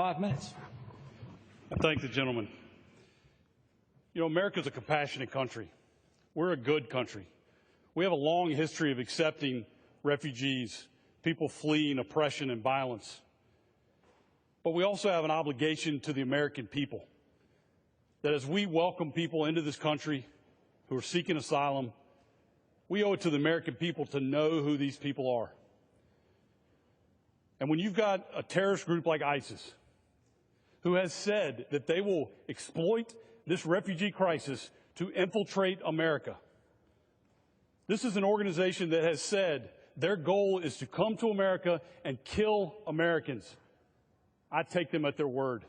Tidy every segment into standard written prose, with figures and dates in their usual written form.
5 minutes. I thank the gentleman. You know, America's a compassionate country. We're a good country. We have a long history of accepting refugees, people fleeing oppression and violence. But we also have an obligation to the American people that as we welcome people into this country who are seeking asylum, we owe it to the American people to know who these people are. And when you've got a terrorist group like ISIS, who has said that they will exploit this refugee crisis to infiltrate America. This is an organization that has said their goal is to come to America and kill Americans. I take them at their word.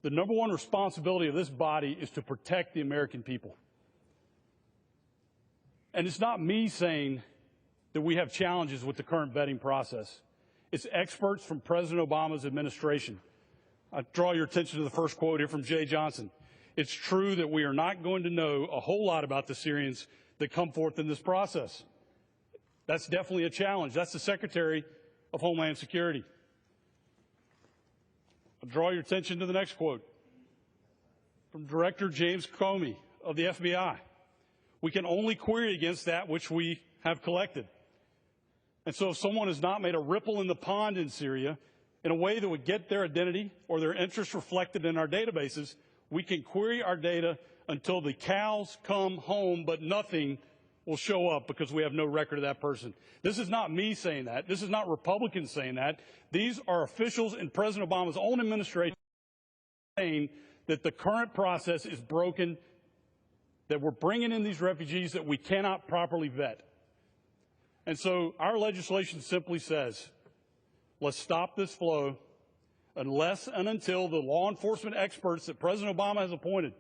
The number one responsibility of this body is to protect the American people. And it's not me saying that we have challenges with the current vetting process. It's experts from President Obama's administration. I draw your attention to the first quote here from Jay Johnson. It's true that we are not going to know a whole lot about the Syrians that come forth in this process. That's definitely a challenge. That's the Secretary of Homeland Security. I'll draw your attention to the next quote from Director James Comey of the FBI. We can only query against that which we have collected. And so if someone has not made a ripple in the pond in Syria in a way that would get their identity or their interests reflected in our databases, we can query our data until the cows come home, but nothing will show up because we have no record of that person. This is not me saying that. This is not Republicans saying that. These are officials in President Obama's own administration saying that the current process is broken, that we're bringing in these refugees that we cannot properly vet. And so our legislation simply says, let's stop this flow unless and until the law enforcement experts that President Obama has appointed,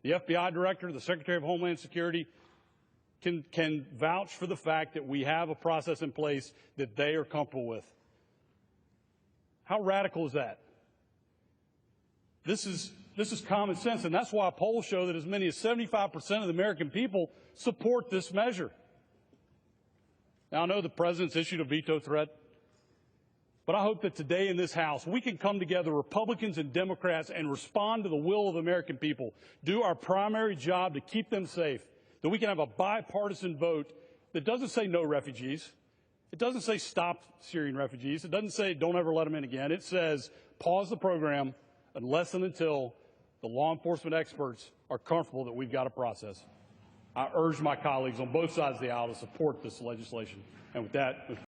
the FBI director, the Secretary of Homeland Security, can vouch for the fact that we have a process in place that they are comfortable with. How radical is that? This is common sense, and that's why polls show that as many as 75% of the American people support this measure. Now, I know the President's issued a veto threat, but I hope that today in this House we can come together, Republicans and Democrats, and respond to the will of the American people, do our primary job to keep them safe, that we can have a bipartisan vote that doesn't say no refugees. It doesn't say stop Syrian refugees. It doesn't say don't ever let them in again. It says pause the program unless and until the law enforcement experts are comfortable that we've got a process. I urge my colleagues on both sides of the aisle to support this legislation. And with that, Mr.